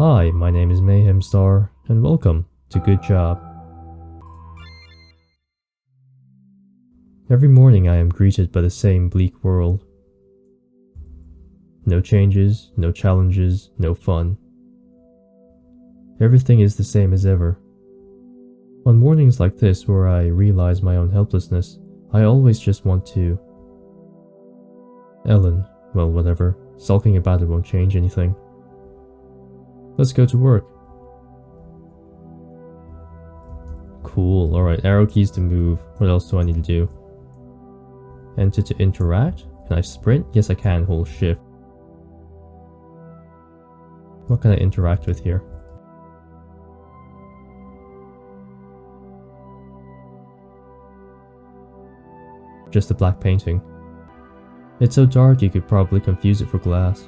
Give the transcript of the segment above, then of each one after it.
Hi, my name is Mayhemstar, and welcome to Good Job. Every morning I am greeted by the same bleak world. No changes, no challenges, no fun. Everything is the same as ever. On mornings like this where I realize my own helplessness, I always just want to... Ellen, well whatever, sulking about it won't change anything. Let's go to work. Cool, alright, arrow keys to move. What else do I need to do? Enter to interact? Can I sprint? Yes I can, hold shift. What can I interact with here? Just a black painting. It's so dark you could probably confuse it for glass.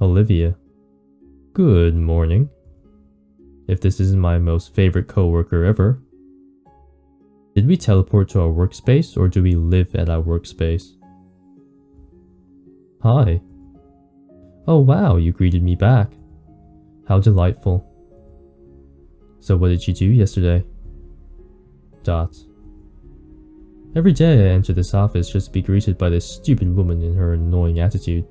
Olivia. Good morning. If this isn't my most favorite coworker ever. Did we teleport to our workspace or do we live at our workspace? Hi. Oh wow, you greeted me back. How delightful. So what did you do yesterday? Dots. Every day I enter this office just to be greeted by this stupid woman in her annoying attitude.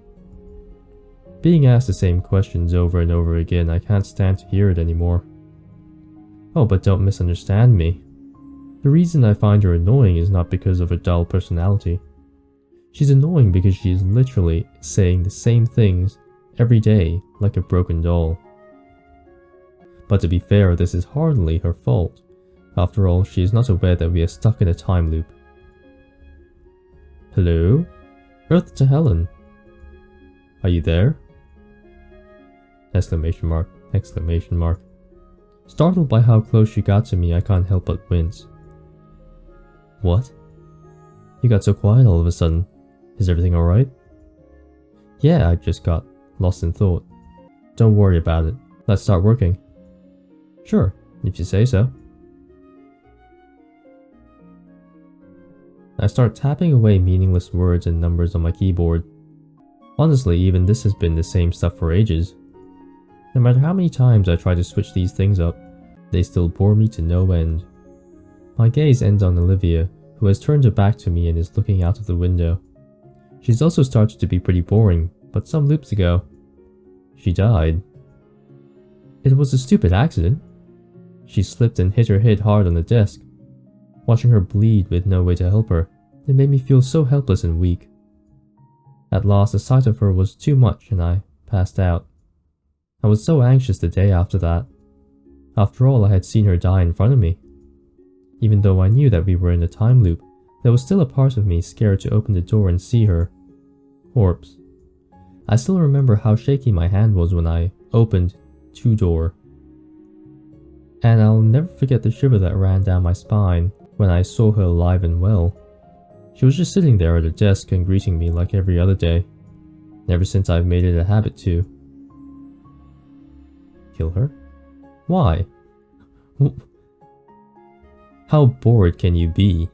Being asked the same questions over and over again, I can't stand to hear it anymore. Oh, but don't misunderstand me. The reason I find her annoying is not because of her dull personality. She's annoying because she is literally saying the same things every day like a broken doll. But to be fair, this is hardly her fault. After all, she is not aware that we are stuck in a time loop. Hello? Earth to Helen. Are you there? Exclamation mark, exclamation mark. Startled by how close she got to me, I can't help but wince. What? You got so quiet all of a sudden. Is everything alright? Yeah, I just got lost in thought. Don't worry about it. Let's start working. Sure, if you say so. I start tapping away meaningless words and numbers on my keyboard. Honestly, even this has been the same stuff for ages. No matter how many times I try to switch these things up, they still bore me to no end. My gaze ends on Olivia, who has turned her back to me and is looking out of the window. She's also started to be pretty boring, but some loops ago, she died. It was a stupid accident. She slipped and hit her head hard on the desk. Watching her bleed with no way to help her, it made me feel so helpless and weak. At last, the sight of her was too much and I passed out. I was so anxious the day after that. After all, I had seen her die in front of me. Even though I knew that we were in a time loop, there was still a part of me scared to open the door and see her corpse. I still remember how shaky my hand was when I opened the door. And I'll never forget the shiver that ran down my spine when I saw her alive and well. She was just sitting there at her desk and greeting me like every other day. Ever since I've made it a habit to. Kill her? Why? How bored can you be?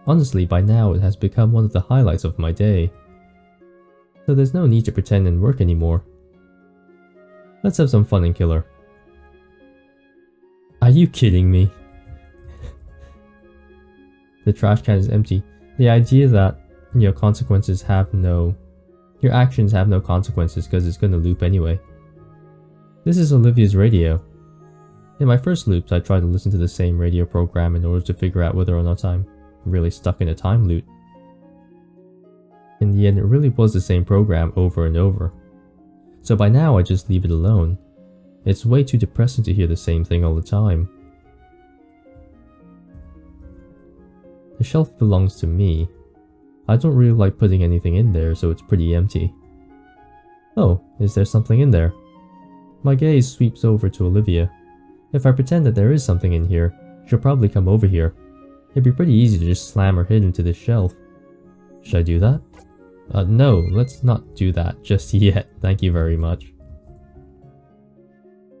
Honestly, by now it has become one of the highlights of my day. So there's no need to pretend and work anymore. Let's have some fun and kill her. Are you kidding me? The trash can is empty. The idea that your actions have no consequences because it's going to loop anyway. This is Olivia's radio. In my first loops, I tried to listen to the same radio program in order to figure out whether or not I'm really stuck in a time loop. In the end, it really was the same program over and over. So by now, I just leave it alone. It's way too depressing to hear the same thing all the time. The shelf belongs to me. I don't really like putting anything in there, so it's pretty empty. Oh, is there something in there? My gaze sweeps over to Olivia. If I pretend that there is something in here, she'll probably come over here. It'd be pretty easy to just slam her head into this shelf. Should I do that? No, let's not do that just yet, thank you very much.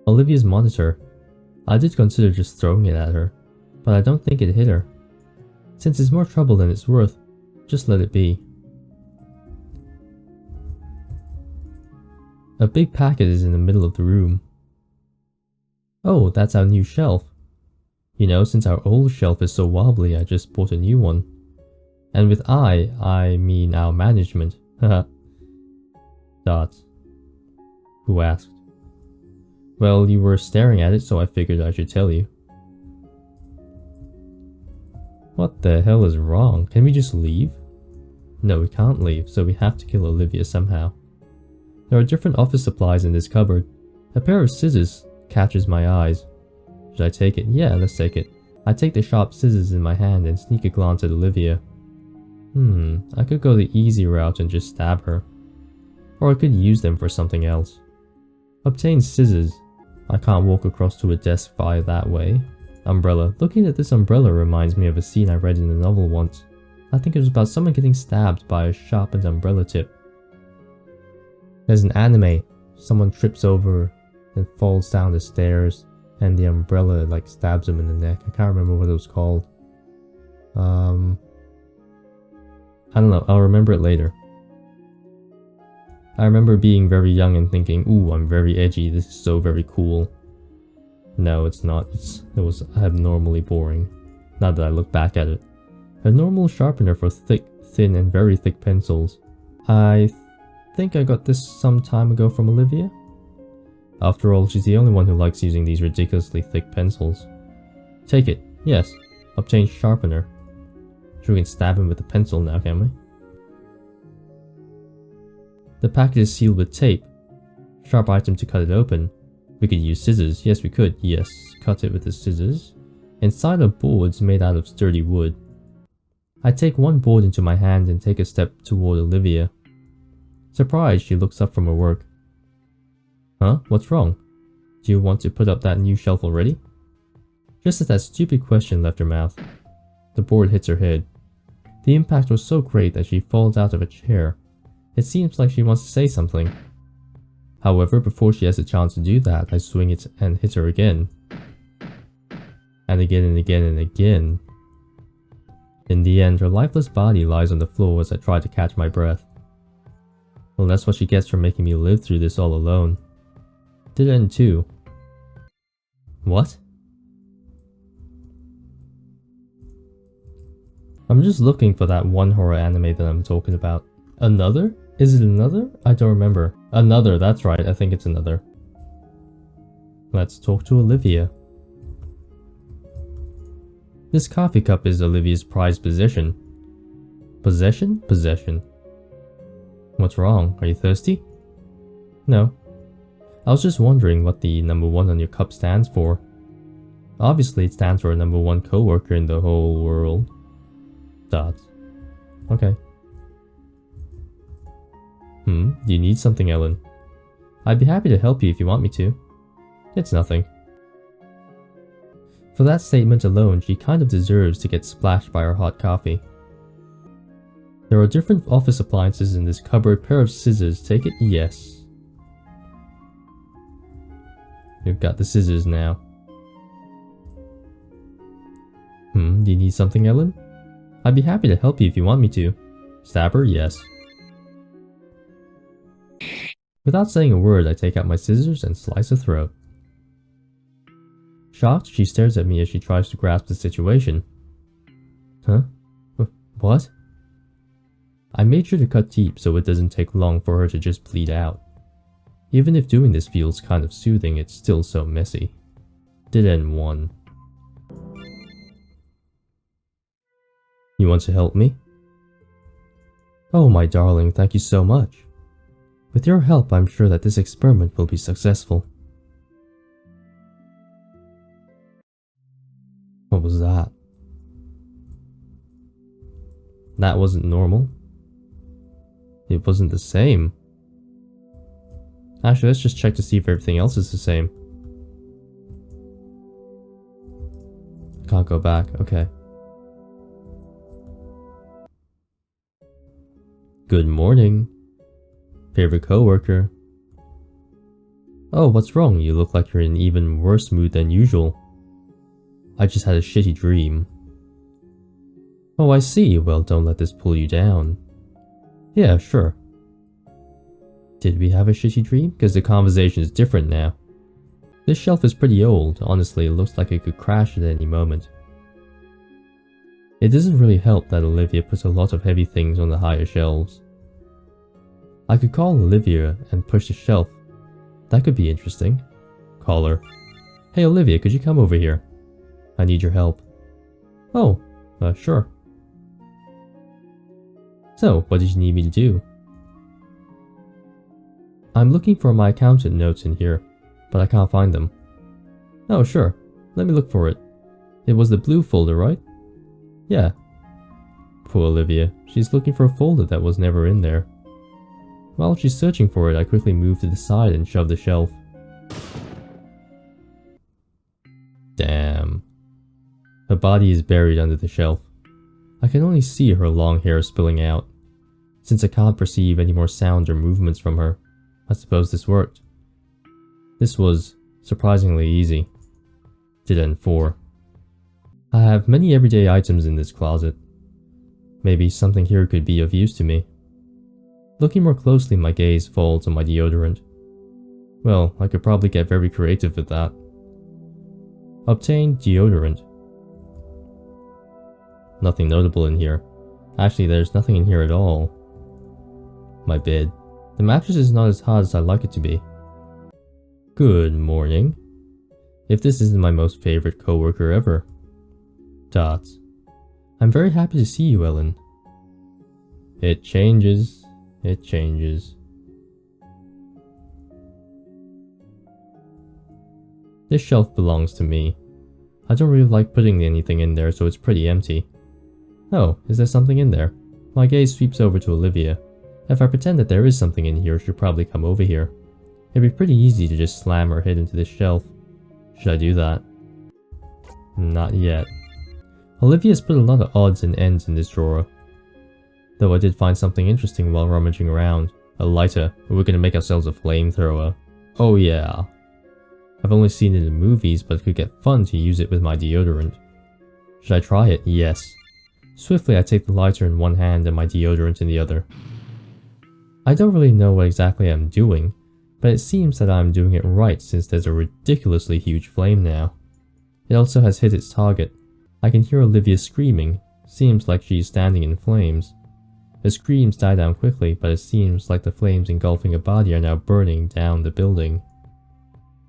Olivia's monitor. I did consider just throwing it at her, but I don't think it hit her. Since it's more trouble than it's worth, just let it be. A big packet is in the middle of the room. Oh, that's our new shelf. You know, since our old shelf is so wobbly, I just bought a new one. And with I mean our management. Haha. Dots. Who asked? Well, you were staring at it, so I figured I should tell you. What the hell is wrong? Can we just leave? No, we can't leave, so we have to kill Olivia somehow. There are different office supplies in this cupboard. A pair of scissors catches my eyes. Should I take it? Yeah, let's take it. I take the sharp scissors in my hand and sneak a glance at Olivia. I could go the easy route and just stab her. Or I could use them for something else. Obtain scissors. I can't walk across to a desk via that way. Umbrella. Looking at this umbrella reminds me of a scene I read in a novel once. I think it was about someone getting stabbed by a sharpened umbrella tip. There's an anime. Someone trips over and falls down the stairs and the umbrella like stabs him in the neck. I can't remember what it was called. I don't know. I'll remember it later. I remember being very young and thinking, ooh, I'm very edgy. This is so very cool. No, it's not. It was abnormally boring. Now that I look back at it. A normal sharpener for thick, thin, and very thick pencils. I think I got this some time ago from Olivia. After all, she's the only one who likes using these ridiculously thick pencils. Take it. Yes. Obtain sharpener. Sure, we can stab him with the pencil now, can we? The packet is sealed with tape. Sharp item to cut it open. We could use scissors. Yes, we could. Yes, cut it with the scissors. Inside are boards made out of sturdy wood. I take one board into my hand and take a step toward Olivia. Surprised, she looks up from her work. Huh? What's wrong? Do you want to put up that new shelf already? Just as that stupid question left her mouth, the board hits her head. The impact was so great that she falls out of a chair. It seems like she wants to say something. However, before she has a chance to do that, I swing it and hit her again. And again and again and again. In the end, her lifeless body lies on the floor as I try to catch my breath. Well, that's what she gets for making me live through this all alone. Did end too. What? I'm just looking for that one horror anime that I'm talking about. Another? Is it another? I don't remember. Another, that's right, I think it's another. Let's talk to Olivia. This coffee cup is Olivia's prized possession. Possession? Possession. What's wrong? Are you thirsty? No. I was just wondering what the number 1 on your cup stands for. Obviously it stands for a number 1 coworker in the whole world. Dots. Okay. Do you need something, Ellen? I'd be happy to help you if you want me to. It's nothing. For that statement alone, she kind of deserves to get splashed by her hot coffee. There are different office appliances in this cupboard. Pair of scissors. Take it? Yes. You've got the scissors now. Do you need something, Ellen? I'd be happy to help you if you want me to. Stab her? Yes. Without saying a word, I take out my scissors and slice her throat. Shocked, she stares at me as she tries to grasp the situation. Huh? What? I made sure to cut deep so it doesn't take long for her to just bleed out. Even if doing this feels kind of soothing, it's still so messy. Did end 1. You want to help me? Oh my darling, thank you so much. With your help, I'm sure that this experiment will be successful. What was that? That wasn't normal. It wasn't the same. Actually, let's just check to see if everything else is the same. Can't go back, okay. Good morning. Favorite coworker. Oh, what's wrong? You look like you're in even worse mood than usual. I just had a shitty dream. Oh, I see. Well, don't let this pull you down. Yeah, sure. Did we have a shitty dream? Because the conversation is different now. This shelf is pretty old, honestly it looks like it could crash at any moment. It doesn't really help that Olivia puts a lot of heavy things on the higher shelves. I could call Olivia and push the shelf. That could be interesting. Call her. Hey Olivia, could you come over here? I need your help. Oh, sure. So, what did you need me to do? I'm looking for my accountant notes in here, but I can't find them. Oh, sure. Let me look for it. It was the blue folder, right? Yeah. Poor Olivia. She's looking for a folder that was never in there. While she's searching for it, I quickly moved to the side and shoved the shelf. Damn. Her body is buried under the shelf. I can only see her long hair spilling out. Since I can't perceive any more sounds or movements from her, I suppose this worked. This was surprisingly easy. Did end 4. I have many everyday items in this closet. Maybe something here could be of use to me. Looking more closely, my gaze falls on my deodorant. Well, I could probably get very creative with that. Obtain deodorant. Nothing notable in here. Actually, there's nothing in here at all. My bed. The mattress is not as hard as I'd like it to be. Good morning. If this isn't my most favorite coworker ever. Dots. I'm very happy to see you, Ellen. It changes. It changes. This shelf belongs to me. I don't really like putting anything in there, so it's pretty empty. Oh, is there something in there? My gaze sweeps over to Olivia. If I pretend that there is something in here, she'll probably come over here. It'd be pretty easy to just slam her head into this shelf. Should I do that? Not yet. Olivia's put a lot of odds and ends in this drawer. Though I did find something interesting while rummaging around. A lighter. We're gonna make ourselves a flamethrower. Oh yeah. I've only seen it in movies, but it could get fun to use it with my deodorant. Should I try it? Yes. Swiftly I take the lighter in one hand and my deodorant in the other. I don't really know what exactly I'm doing, but it seems that I'm doing it right since there's a ridiculously huge flame now. It also has hit its target. I can hear Olivia screaming. Seems like she's standing in flames. The screams die down quickly, but it seems like the flames engulfing her body are now burning down the building.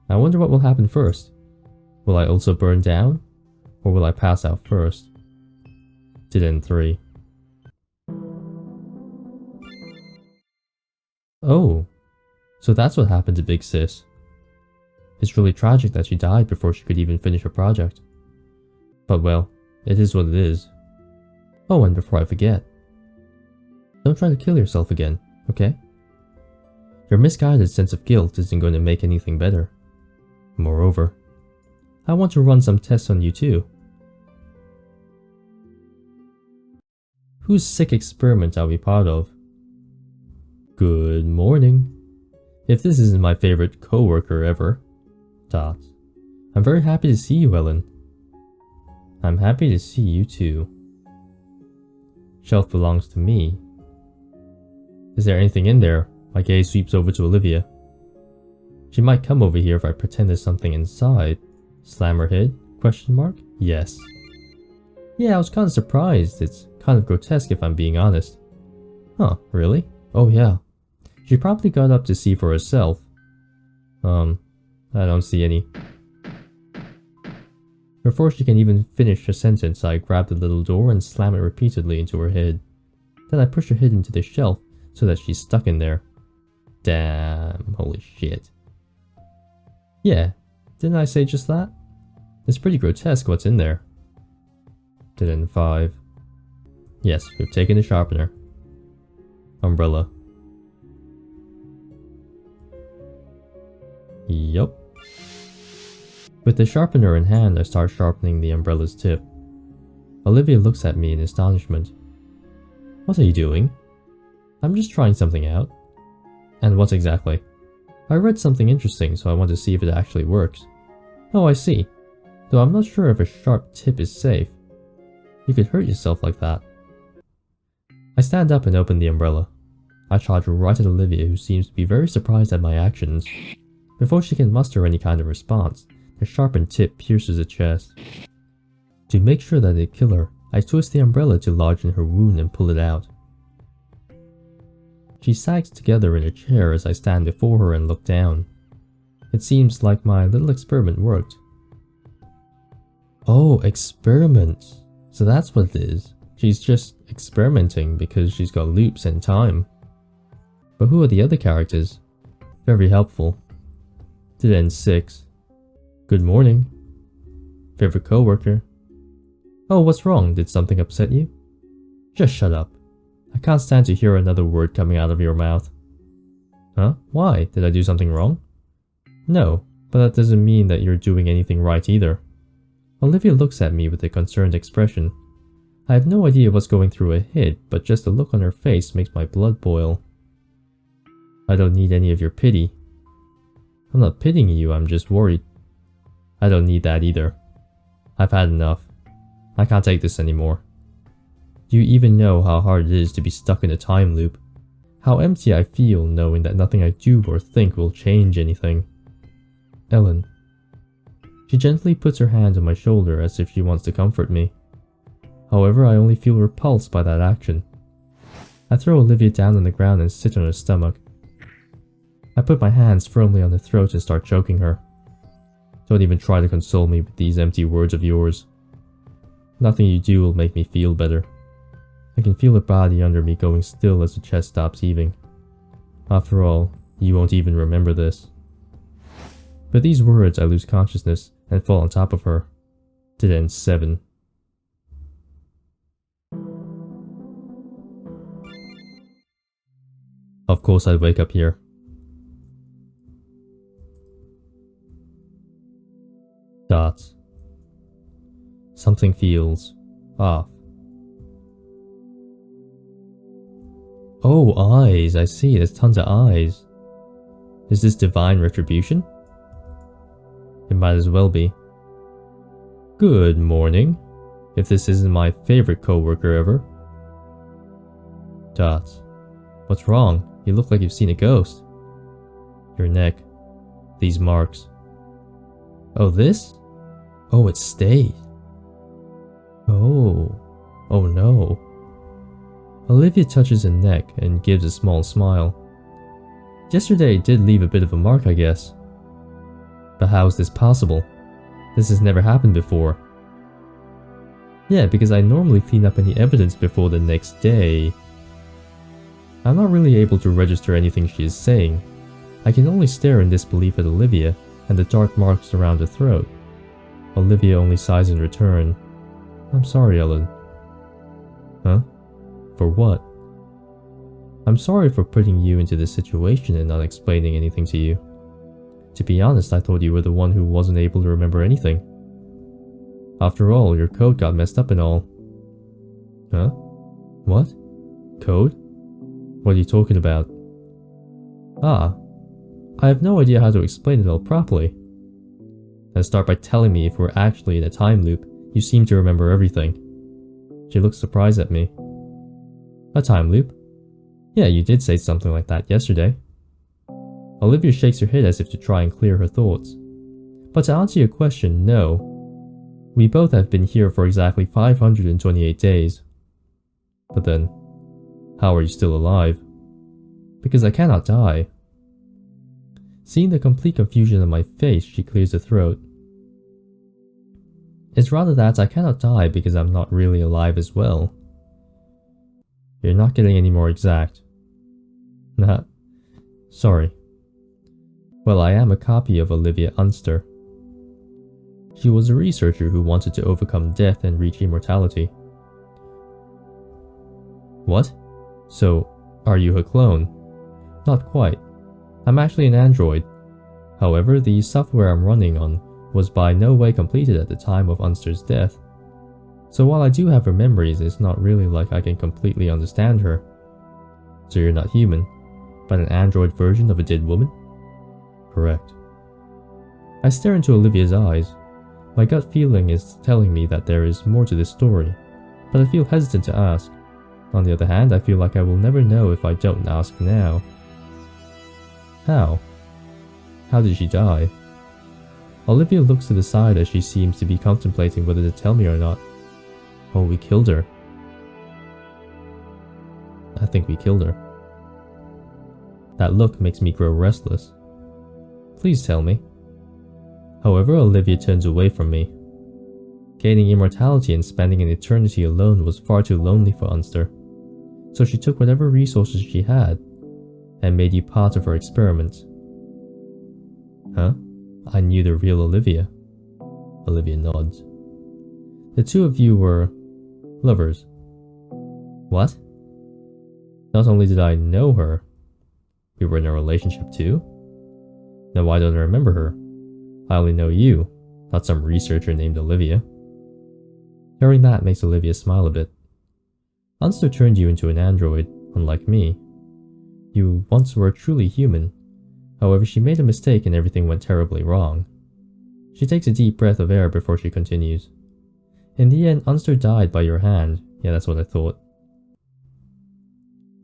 I wonder what will happen first. Will I also burn down? Or will I pass out first? Did end 3. Oh, so that's what happened to Big Sis. It's really tragic that she died before she could even finish her project. But well, it is what it is. Oh, and before I forget, don't try to kill yourself again, okay? Your misguided sense of guilt isn't going to make anything better. Moreover, I want to run some tests on you too. Whose sick experiment are we part of? Good morning. If this isn't my favorite coworker ever. Dots. I'm very happy to see you, Ellen. I'm happy to see you too. Shelf belongs to me. Is there anything in there? My gaze sweeps over to Olivia. She might come over here if I pretend there's something inside. Slam her head? Question mark? Yes. Yeah, I was kind of surprised. It's kind of grotesque if I'm being honest. Huh, really? Oh yeah. She probably got up to see for herself. I don't see any. Before she can even finish her sentence, I grab the little door and slam it repeatedly into her head. Then I push her head into the shelf so that she's stuck in there. Damn, holy shit. Yeah, didn't I say just that? It's pretty grotesque what's in there. Did end 5. Yes, we've taken the sharpener. Umbrella. Yup. With the sharpener in hand, I start sharpening the umbrella's tip. Olivia looks at me in astonishment. What are you doing? I'm just trying something out. And what exactly? I read something interesting, so I want to see if it actually works. Oh, I see. Though I'm not sure if a sharp tip is safe. You could hurt yourself like that. I stand up and open the umbrella. I charge right at Olivia, who seems to be very surprised at my actions. Before she can muster any kind of response, the sharpened tip pierces her chest. To make sure that it kill her, I twist the umbrella to lodge in her wound and pull it out. She sags together in her chair as I stand before her and look down. It seems like my little experiment worked. Oh, experiment. So that's what it is. She's just experimenting because she's got loops and time. But who are the other characters? Very helpful. Did end 6. Good morning. Favorite coworker. Oh, what's wrong? Did something upset you? Just shut up. I can't stand to hear another word coming out of your mouth. Huh? Why? Did I do something wrong? No, but that doesn't mean that you're doing anything right either. Olivia looks at me with a concerned expression. I have no idea what's going through her head, but just the look on her face makes my blood boil. I don't need any of your pity. I'm not pitying you, I'm just worried. I don't need that either. I've had enough. I can't take this anymore. Do you even know how hard it is to be stuck in a time loop? How empty I feel knowing that nothing I do or think will change anything. Ellen. She gently puts her hand on my shoulder as if she wants to comfort me. However, I only feel repulsed by that action. I throw Olivia down on the ground and sit on her stomach. I put my hands firmly on her throat and start choking her. Don't even try to console me with these empty words of yours. Nothing you do will make me feel better. I can feel her body under me going still as the chest stops heaving. After all, you won't even remember this. With these words, I lose consciousness and fall on top of her. Did end 7. Of course I'd wake up here. Dots. Something feels off. Oh, eyes. I see. There's tons of eyes. Is this divine retribution? It might as well be. Good morning. If this isn't my favorite coworker ever. Dots. What's wrong? You look like you've seen a ghost. Your neck. These marks. Oh, this? Oh, it stayed. Oh. Oh no. Olivia touches her neck and gives a small smile. Yesterday did leave a bit of a mark, I guess. But how is this possible? This has never happened before. Yeah, because I normally clean up any evidence before the next day. I'm not really able to register anything she is saying. I can only stare in disbelief at Olivia and the dark marks around her throat. Olivia only sighs in return. I'm sorry, Ellen. Huh? For what? I'm sorry for putting you into this situation and not explaining anything to you. To be honest, I thought you were the one who wasn't able to remember anything. After all, your code got messed up and all. Huh? What? Code? What are you talking about? Ah, I have no idea how to explain it all properly. Let's start by telling me if we're actually in a time loop. You seem to remember everything. She looks surprised at me. A time loop? Yeah, you did say something like that yesterday. Olivia shakes her head as if to try and clear her thoughts. But to answer your question, no. We both have been here for exactly 528 days. But then, how are you still alive? Because I cannot die. Seeing the complete confusion on my face, she clears her throat. It's rather that I cannot die because I'm not really alive as well. You're not getting any more exact. Nah, sorry. Well, I am a copy of Olivia Unster. She was a researcher who wanted to overcome death and reach immortality. What? So, are you her clone? Not quite. I'm actually an android. However, the software I'm running on was by no way completed at the time of Unster's death. So while I do have her memories, it's not really like I can completely understand her. So you're not human, but an android version of a dead woman? Correct. I stare into Olivia's eyes. My gut feeling is telling me that there is more to this story, but I feel hesitant to ask. On the other hand, I feel like I will never know if I don't ask now. How? How did she die? Olivia looks to the side as she seems to be contemplating whether to tell me or not. Oh, we killed her. I think we killed her. That look makes me grow restless. Please tell me. However, Olivia turns away from me. Gaining immortality and spending an eternity alone was far too lonely for Unster, so she took whatever resources she had and made you part of her experiment. Huh? I knew the real Olivia. Olivia nods. The two of you were lovers. What? Not only did I know her, we were in a relationship too? Now why don't I remember her? I only know you, not some researcher named Olivia. Hearing that makes Olivia smile a bit. Unster turned you into an android, unlike me. You once were truly human. However, she made a mistake and everything went terribly wrong. She takes a deep breath of air before she continues. In the end, Unster died by your hand. Yeah, that's what I thought.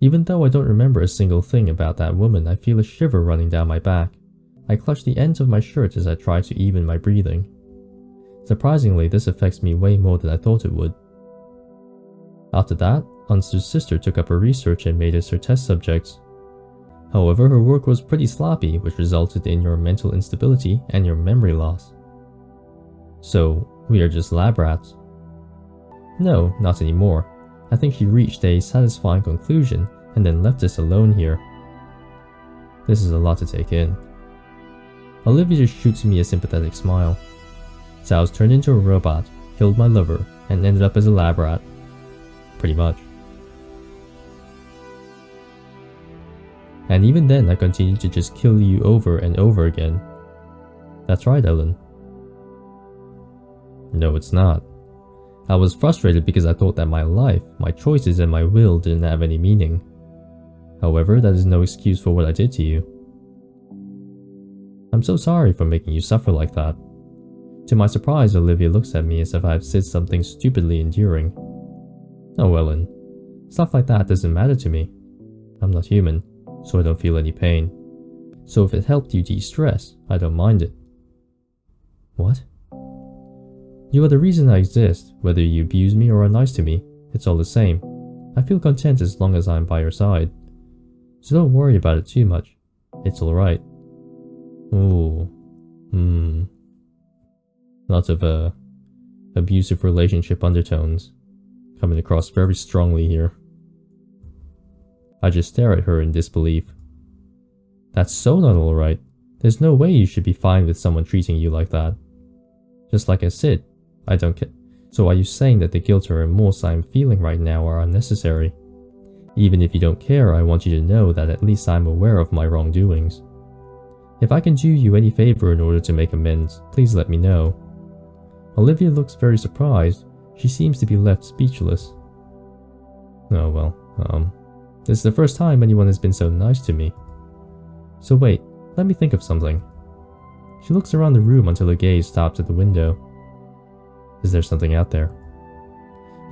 Even though I don't remember a single thing about that woman, I feel a shiver running down my back. I clutch the ends of my shirt as I try to even my breathing. Surprisingly, this affects me way more than I thought it would. After that, Unster's sister took up her research and made us her test subjects. However, her work was pretty sloppy, which resulted in your mental instability and your memory loss. So, we are just lab rats. No, not anymore. I think she reached a satisfying conclusion and then left us alone here. This is a lot to take in. Olivia just shoots me a sympathetic smile. So I was turned into a robot, killed my lover, and ended up as a lab rat. Pretty much. And even then I continued to just kill you over and over again. That's right, Ellen. No, it's not. I was frustrated because I thought that my life, my choices, and my will didn't have any meaning. However, that is no excuse for what I did to you. I'm so sorry for making you suffer like that. To my surprise, Olivia looks at me as if I've said something stupidly endearing. Oh, Ellen, stuff like that doesn't matter to me. I'm not human, so I don't feel any pain. So if it helped you de-stress, I don't mind it. What? You are the reason I exist. Whether you abuse me or are nice to me, it's all the same. I feel content as long as I'm by your side. So don't worry about it too much. It's alright. Ooh. Lots of abusive relationship undertones coming across very strongly here. I just stare at her in disbelief. That's so not alright. There's no way you should be fine with someone treating you like that. Just like I said, I don't care. So are you saying that the guilt or remorse I'm feeling right now are unnecessary? Even if you don't care, I want you to know that at least I'm aware of my wrongdoings. If I can do you any favor in order to make amends, please let me know. Olivia looks very surprised. She seems to be left speechless. Oh well, this is the first time anyone has been so nice to me. So wait, let me think of something. She looks around the room until her gaze stops at the window. Is there something out there?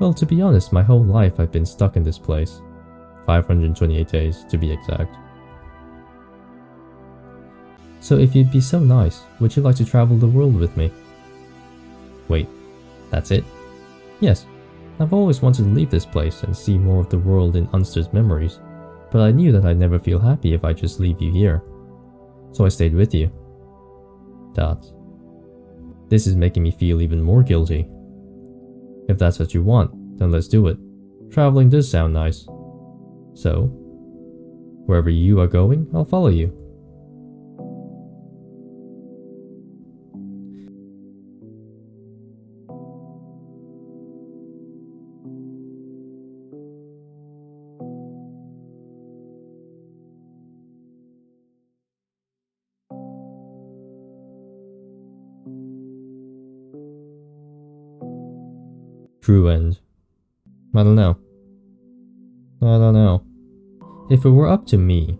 Well, to be honest, my whole life I've been stuck in this place. 528 days, to be exact. So if you'd be so nice, would you like to travel the world with me? Wait, that's it? Yes, I've always wanted to leave this place and see more of the world in Unster's memories, but I knew that I'd never feel happy if I just leave you here. So I stayed with you. Dots. This is making me feel even more guilty. If that's what you want, then let's do it. Traveling does sound nice. So, wherever you are going, I'll follow you. True end. I don't know. If it were up to me,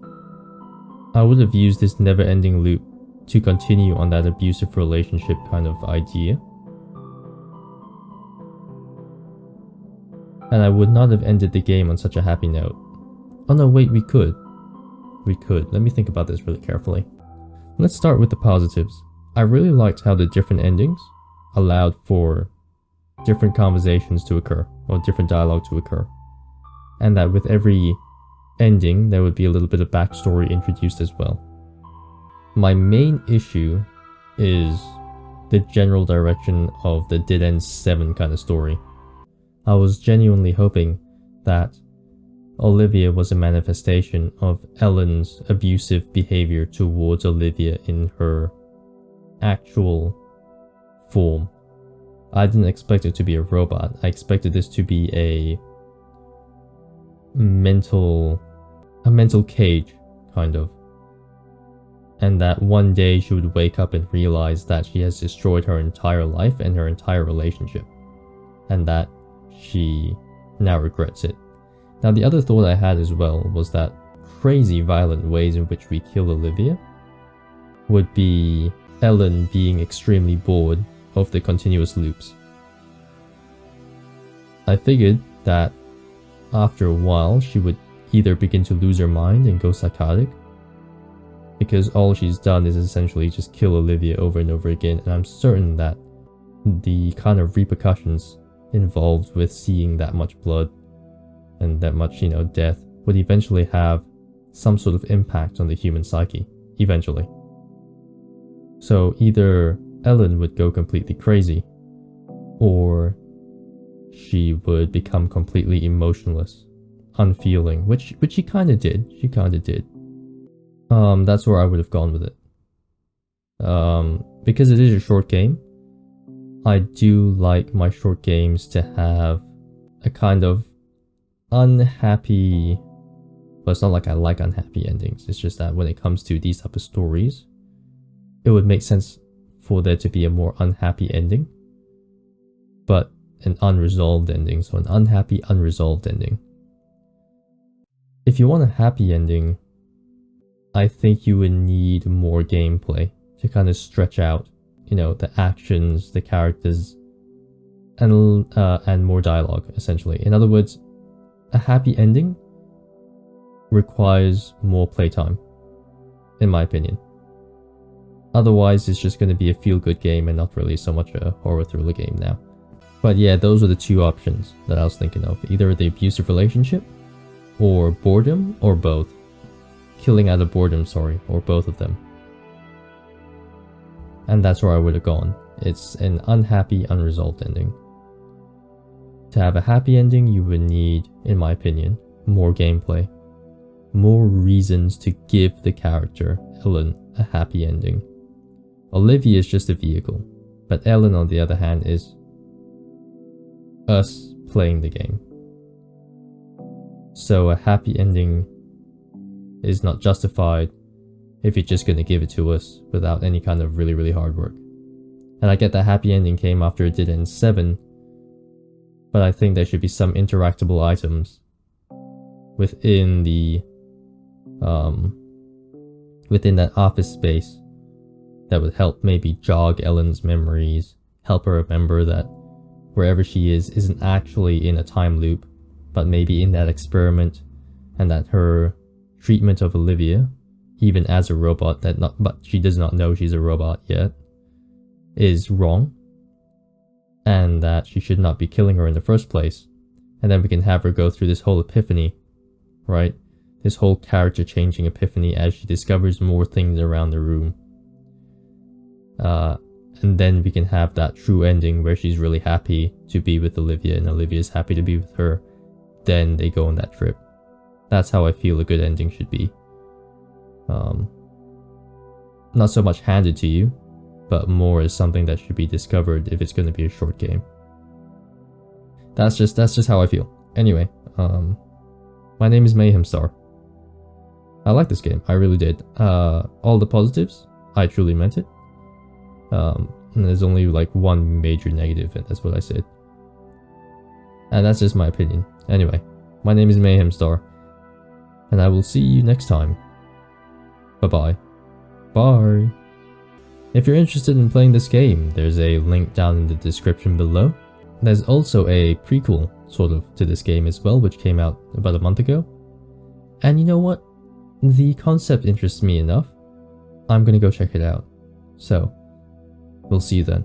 I would have used this never-ending loop to continue on that abusive relationship kind of idea. and I would not have ended the game on such a happy note. Oh no, wait, we could. We could. Let me think about this really carefully. Let's start with the positives. I really liked how the different endings allowed for different conversations to occur, or different dialogue to occur. And that with every ending, there would be a little bit of backstory introduced as well. My main issue is the general direction of the Dead End 7 kind of story. I was genuinely hoping that Olivia was a manifestation of Ellen's abusive behavior towards Olivia in her actual form. I didn't expect it to be a robot. I expected this to be a mental cage, kind of. And that one day she would wake up and realize that she has destroyed her entire life and her entire relationship. And that she now regrets it. Now the other thought I had as well was that crazy violent ways in which we kill Olivia would be Ellen being extremely bored of the continuous loops. I figured that after a while she would either begin to lose her mind and go psychotic, because all she's done is essentially just kill Olivia over and over again, and I'm certain that the kind of repercussions involved with seeing that much blood and that much, death would eventually have some sort of impact on the human psyche, eventually. So either Ellen would go completely crazy, or she would become completely emotionless, unfeeling, which she kind of did. That's where I would have gone with it. Because it is a short game, I do like my short games to have a kind of unhappy... Well, it's not like I like unhappy endings, it's just that when it comes to these type of stories, it would make sense for there to be a more unhappy ending, but an unresolved ending, so an unhappy, unresolved ending. If you want a happy ending, I think you would need more gameplay to kind of stretch out, the actions, the characters, and more dialogue, essentially. In other words, a happy ending requires more playtime, in my opinion. Otherwise, it's just going to be a feel-good game and not really so much a horror thriller game now. But yeah, those are the two options that I was thinking of. Either the abusive relationship, or boredom, or both. Killing out of boredom, or both of them. And that's where I would have gone. It's an unhappy, unresolved ending. To have a happy ending, you would need, in my opinion, more gameplay. More reasons to give the character, Ellen, a happy ending. Olivia is just a vehicle, but Ellen, on the other hand, is us playing the game. So a happy ending is not justified if you're just going to give it to us without any kind of really, really hard work. And I get that happy ending came after it did in 7, but I think there should be some interactable items within the within that office space that would help maybe jog Ellen's memories, help her remember that wherever she is isn't actually in a time loop, but maybe in that experiment, and that her treatment of Olivia, even as a robot, but she does not know she's a robot yet, is wrong, and that she should not be killing her in the first place. And then we can have her go through this whole epiphany, right? This whole character changing epiphany as she discovers more things around the room. And then we can have that true ending where she's really happy to be with Olivia and Olivia's happy to be with her. Then they go on that trip. That's how I feel a good ending should be. Not so much handed to you, but more as something that should be discovered if it's going to be a short game. That's just how I feel. Anyway, my name is Mayhemstar. I like this game, I really did. All the positives, I truly meant it. And there's only like one major negative, and that's what I said. And that's just my opinion. Anyway, my name is Mayhemstar, and I will see you next time. Bye-bye. Bye. If you're interested in playing this game, there's a link down in the description below. There's also a prequel, sort of, to this game as well, which came out about a month ago. And you know what? The concept interests me enough. I'm gonna go check it out. So, we'll see you then.